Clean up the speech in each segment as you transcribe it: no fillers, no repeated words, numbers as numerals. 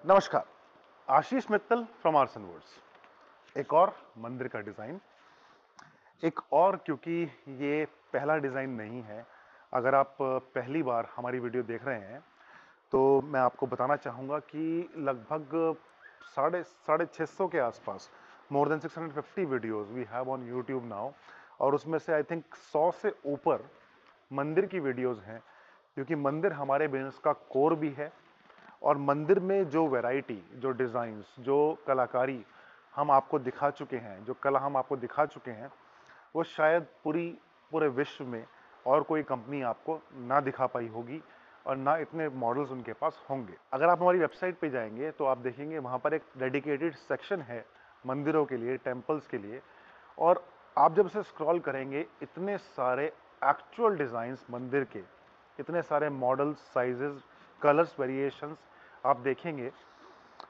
नमस्कार, Ashish Mittal from Arts and Words. एक और मंदिर का डिज़ाइन, एक और क्योंकि ये पहला डिज़ाइन नहीं है। अगर आप पहली बार हमारी वीडियो देख रहे हैं तो मैं आपको बताना चाहूँगा कि लगभग साढ़े साढ़े 600 के आसपास, more than 650 videos we have on YouTube now, और उसमें से आई थिंक 100 से ऊपर मंदिर की वीडियोस हैं, क्योंकि मंदिर हमारे बिजनेस का कोर भी है। और मंदिर में जो वैरायटी, जो डिज़ाइंस, जो कलाकारी हम आपको दिखा चुके हैं, जो कला हम आपको दिखा चुके हैं, वो शायद पूरे विश्व में और कोई कंपनी आपको ना दिखा पाई होगी और ना इतने मॉडल्स उनके पास होंगे। अगर आप हमारी वेबसाइट पे जाएंगे तो आप देखेंगे वहाँ पर एक डेडिकेटेड सेक्शन है मंदिरों के लिए, टेम्पल्स के लिए, और आप जब उसे स्क्रॉल करेंगे इतने सारे एक्चुअल डिज़ाइंस मंदिर के, इतने सारे मॉडल्स, साइजेस, कलर्स, वेरिएशंस आप देखेंगे।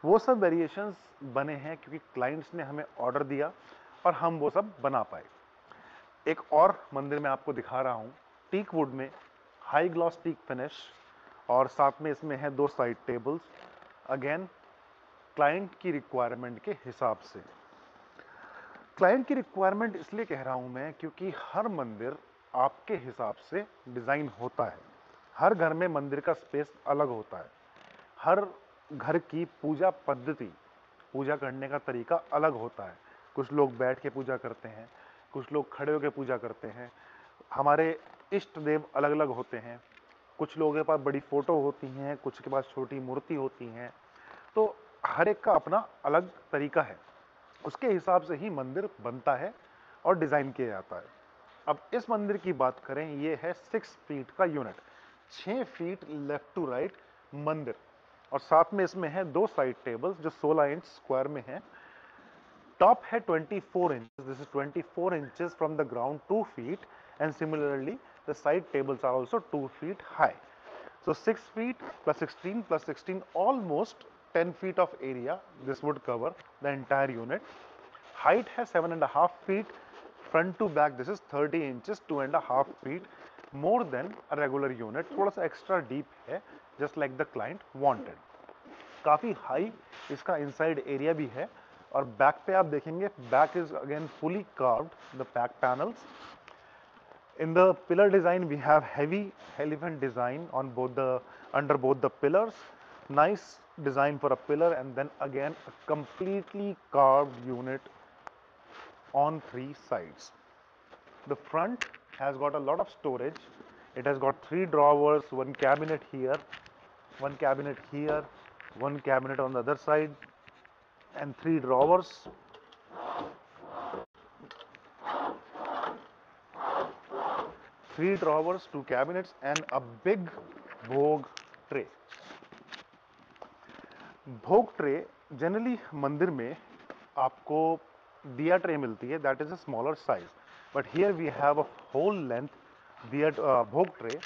वो सब वेरिएशंस बने हैं क्योंकि क्लाइंट्स ने हमें ऑर्डर दिया और हम वो सब बना पाए। एक और मंदिर मैं आपको दिखा रहा हूँ, टीक वुड में हाई ग्लॉस टीक फिनिश, और साथ में इसमें है 2 साइड टेबल्स, अगेन क्लाइंट की रिक्वायरमेंट के हिसाब से। क्लाइंट की रिक्वायरमेंट इसलिए कह रहा हूं मैं क्योंकि हर मंदिर आपके हिसाब से डिज़ाइन होता है। हर घर में मंदिर का स्पेस अलग होता है। हर घर की पूजा पद्धति, पूजा करने का तरीका अलग होता है। कुछ लोग बैठ के पूजा करते हैं, कुछ लोग खड़े होकर पूजा करते हैं। हमारे इष्ट देव अलग अलग होते हैं। कुछ लोगों के पास बड़ी फोटो होती हैं, कुछ के पास छोटी मूर्ति होती हैं। तो हर एक का अपना अलग तरीका है, उसके हिसाब से ही मंदिर बनता है और डिज़ाइन किया जाता है। अब इस मंदिर की बात करें, ये है 6 फीट का unit, 6 feet left to right मंदिर, और साथ में इसमें है 2 साइड टेबल्स जो 16 इंच स्क्वायर में है। टॉप है 24 inch, this is 24 inches from the ground, 2 feet, and similarly the side tables are also 2 feet high. So 6 feet plus 16, almost 10 feet of area. This would cover the entire unit. Height है 7.5 feet. Front to back this is 30 inches, 2.5 feet more than a regular unit. थोड़ा सा extra deep है, just like the client wanted. काफी high इसका inside area भी है, और back पे आप देखेंगे, back is again fully carved, the back panels. In the pillar design, we have heavy elephant design on under both the pillars. Nice design for a pillar, and then again a completely carved unit on 3 sides. The front has got a lot of storage. It has got 3 drawers, 1 cabinet here, 1 cabinet here, 1 cabinet on the other side, and 3 drawers. 3 drawers, 2 cabinets, and a big bhog tray. भोग tray generally मंदिर में आपको दिया tray मिलती है, that is a smaller size, but here we have a whole length diya bhog tray,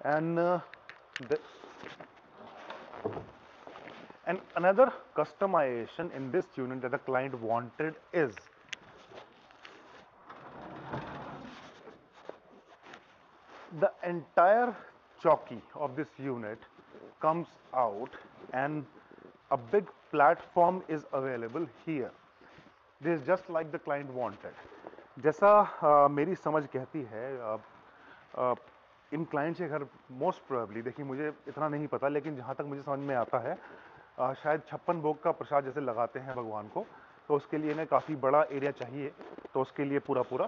and another customization in this unit that the client wanted is the entire chowki of this unit comes out, and a big platform is available here. This is just like the client wanted. जैसा मेरी समझ कहती है, इन clients के घर most probably, देखिए मुझे इतना नहीं पता, लेकिन जहाँ तक मुझे समझ में आता है, शायद 56 भोग का प्रसाद जैसे लगाते हैं भगवान को, तो उसके लिए इन्हें काफ़ी बड़ा एरिया चाहिए, तो उसके लिए पूरा पूरा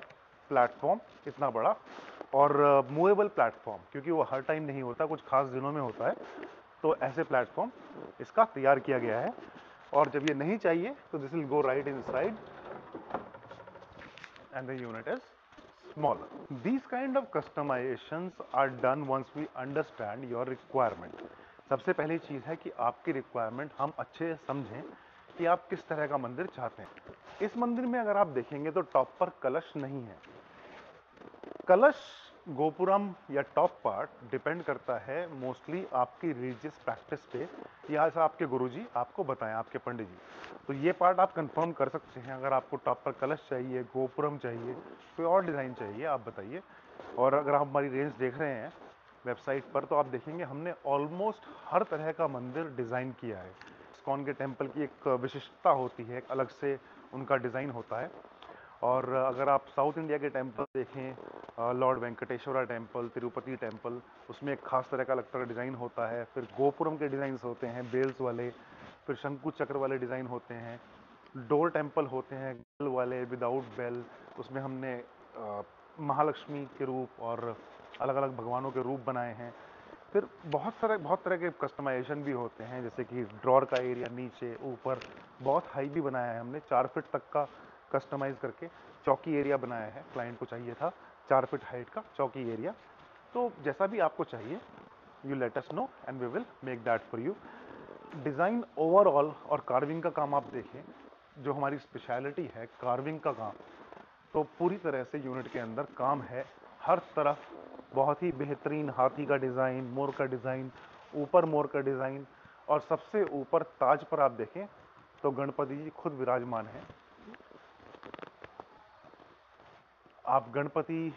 प्लेटफॉर्म इतना बड़ा, और मूवेबल प्लेटफॉर्म, क्योंकि वो हर टाइम नहीं होता, कुछ खास दिनों में होता है, तो ऐसे प्लेटफॉर्म इसका तैयार किया गया है। और जब ये नहीं चाहिए तो this will go right inside and the unit is smaller. These kind of customizations are done once we understand your requirement. सबसे पहली चीज़ है कि आपकी रिक्वायरमेंट हम अच्छे से समझें कि आप किस तरह का मंदिर चाहते हैं। इस मंदिर में अगर आप देखेंगे तो टॉप पर कलश नहीं है। कलश, गोपुरम या टॉप पार्ट डिपेंड करता है मोस्टली आपकी रिलीजियस प्रैक्टिस पे, या ऐसा आपके गुरुजी आपको बताएं, आपके पंडित जी। तो ये पार्ट आप कंफर्म कर सकते हैं। अगर आपको टॉप पर कलश चाहिए, गोपुरम चाहिए, कोई और डिज़ाइन चाहिए, आप बताइए। और अगर आप हमारी रेंज देख रहे हैं वेबसाइट पर, तो आप देखेंगे हमने ऑलमोस्ट हर तरह का मंदिर डिज़ाइन किया है। इस्कॉन के टेम्पल की एक विशिष्टता होती है, एक अलग से उनका डिज़ाइन होता है। और अगर आप साउथ इंडिया के टेम्पल देखें, Lord Venkateshwara temple, Tirupati temple, उसमें एक खास तरह का अलग तरह डिज़ाइन होता है। फिर गोपुरम के डिज़ाइंस होते हैं बेल्स वाले, फिर शंकु चक्र वाले डिज़ाइन होते हैं। डोर टेम्पल होते हैं बेल वाले, विदाउट बेल, उसमें हमने महालक्ष्मी के रूप और अलग अलग भगवानों के रूप बनाए हैं। फिर बहुत तरह के कस्टमाइजेशन भी होते हैं, जैसे कि ड्रॉर का एरिया नीचे ऊपर बहुत हाई भी बनाया है हमने, 4 फीट तक का कस्टमाइज करके चौकी एरिया बनाया है। क्लाइंट को चाहिए था 4 फीट हाइट का चौकी एरिया। तो जैसा भी आपको चाहिए you let us know and we will make that for you. Design overall और कार्विंग का काम आप देखें, जो हमारी स्पेशलिटी है कार्विंग का काम, तो पूरी तरह से यूनिट के अंदर काम है हर तरफ। बहुत ही बेहतरीन हाथी का डिज़ाइन, मोर का डिज़ाइन, ऊपर मोर का डिज़ाइन, और सबसे ऊपर ताज पर आप देखें तो गणपति जी खुद विराजमान हैं। आप गणपति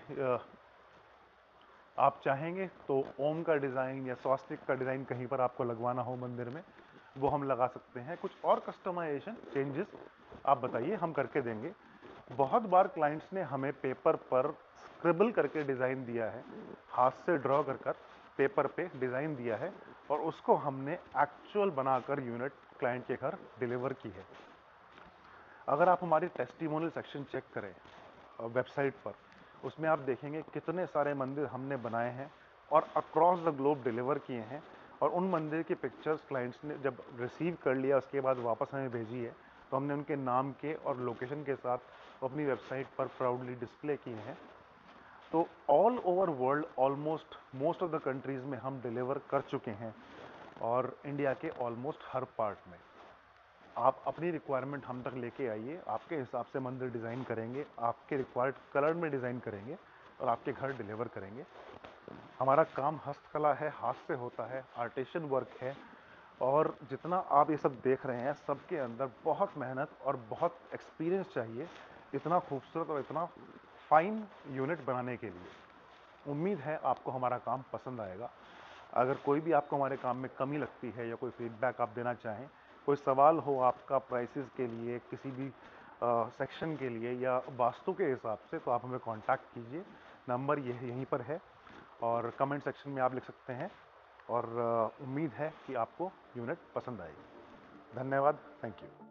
आप चाहेंगे तो ओम का डिज़ाइन या स्वास्तिक का डिज़ाइन कहीं पर आपको लगवाना हो मंदिर में, वो हम लगा सकते हैं। कुछ और कस्टमाइजेशन चेंजेस आप बताइए, हम करके देंगे। बहुत बार क्लाइंट्स ने हमें पेपर पर स्क्रिबल करके डिज़ाइन दिया है, हाथ से ड्रॉ कर कर पेपर पे डिज़ाइन दिया है, और उसको हमने एक्चुअल बनाकर यूनिट क्लाइंट के घर डिलीवर की है। अगर आप हमारी टेस्टिमोनियल सेक्शन चेक करें वेबसाइट पर, उसमें आप देखेंगे कितने सारे मंदिर हमने बनाए हैं और अक्रॉस द ग्लोब डिलीवर किए हैं। और उन मंदिर की पिक्चर्स क्लाइंट्स ने जब रिसीव कर लिया उसके बाद वापस हमें भेजी है, तो हमने उनके नाम के और लोकेशन के साथ अपनी वेबसाइट पर प्राउडली डिस्प्ले किए हैं। तो all over world almost most of the countries में हम डिलीवर कर चुके हैं, और इंडिया के ऑलमोस्ट हर पार्ट में। आप अपनी रिक्वायरमेंट हम तक लेके आइए, आपके हिसाब से मंदिर डिज़ाइन करेंगे, आपके रिक्वायर्ड कलर में डिज़ाइन करेंगे और आपके घर डिलीवर करेंगे। हमारा काम हस्तकला है, हाथ से होता है, आर्टिशन वर्क है, और जितना आप ये सब देख रहे हैं सबके अंदर बहुत मेहनत और बहुत एक्सपीरियंस चाहिए इतना खूबसूरत और इतना फाइन यूनिट बनाने के लिए। उम्मीद है आपको हमारा काम पसंद आएगा। अगर कोई भी आपको हमारे काम में कमी लगती है या कोई फीडबैक आप देना चाहें, कोई सवाल हो आपका प्राइसेस के लिए, किसी भी सेक्शन के लिए या वास्तु के हिसाब से, तो आप हमें कांटेक्ट कीजिए। नंबर यहीं पर है, और कमेंट सेक्शन में आप लिख सकते हैं। और उम्मीद है कि आपको यूनिट पसंद आएगी। धन्यवाद, थैंक यू।